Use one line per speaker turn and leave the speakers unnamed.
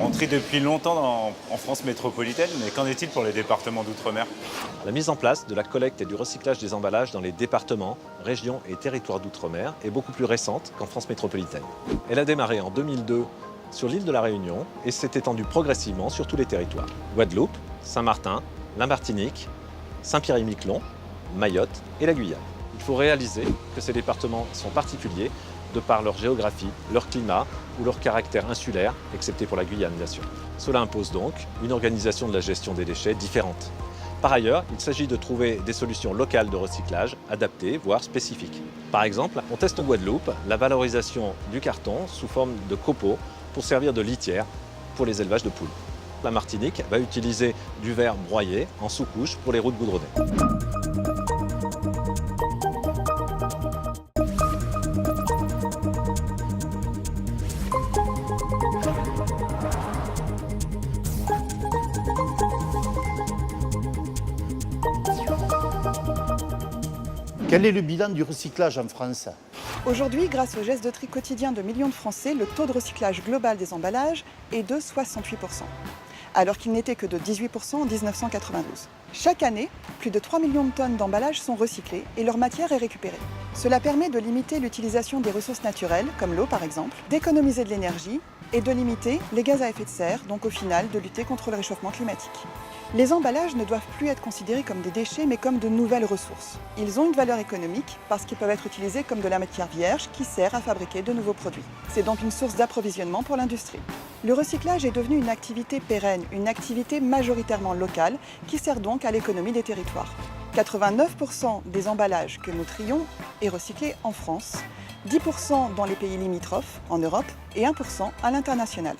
On trie depuis longtemps en France métropolitaine, mais qu'en est-il pour les départements d'outre-mer?
La mise en place de la collecte et du recyclage des emballages dans les départements, régions et territoires d'outre-mer est beaucoup plus récente qu'en France métropolitaine. Elle a démarré en 2002 sur l'île de la Réunion et s'est étendue progressivement sur tous les territoires. Guadeloupe, Saint-Martin, la Martinique, Saint-Pierre-et-Miquelon, Mayotte et la Guyane. Il faut réaliser que ces départements sont particuliers de par leur géographie, leur climat ou leur caractère insulaire, excepté pour la Guyane bien sûr. Cela impose donc une organisation de la gestion des déchets différente. Par ailleurs, il s'agit de trouver des solutions locales de recyclage adaptées, voire spécifiques. Par exemple, on teste en Guadeloupe la valorisation du carton sous forme de copeaux pour servir de litière pour les élevages de poules. La Martinique va utiliser du verre broyé en sous-couche pour les routes goudronnées.
Quel est le bilan du recyclage en France?
Aujourd'hui, grâce au geste de tri quotidien de millions de Français, le taux de recyclage global des emballages est de 68%, alors qu'il n'était que de 18% en 1992. Chaque année, plus de 3 millions de tonnes d'emballages sont recyclées et leur matière est récupérée. Cela permet de limiter l'utilisation des ressources naturelles, comme l'eau par exemple, d'économiser de l'énergie et de limiter les gaz à effet de serre, donc au final de lutter contre le réchauffement climatique. Les emballages ne doivent plus être considérés comme des déchets, mais comme de nouvelles ressources. Ils ont une valeur économique parce qu'ils peuvent être utilisés comme de la matière vierge qui sert à fabriquer de nouveaux produits. C'est donc une source d'approvisionnement pour l'industrie. Le recyclage est devenu une activité pérenne, une activité majoritairement locale qui sert donc à l'économie des territoires. 89% des emballages que nous trions est recyclé en France, 10% dans les pays limitrophes, en Europe, et 1% à l'international.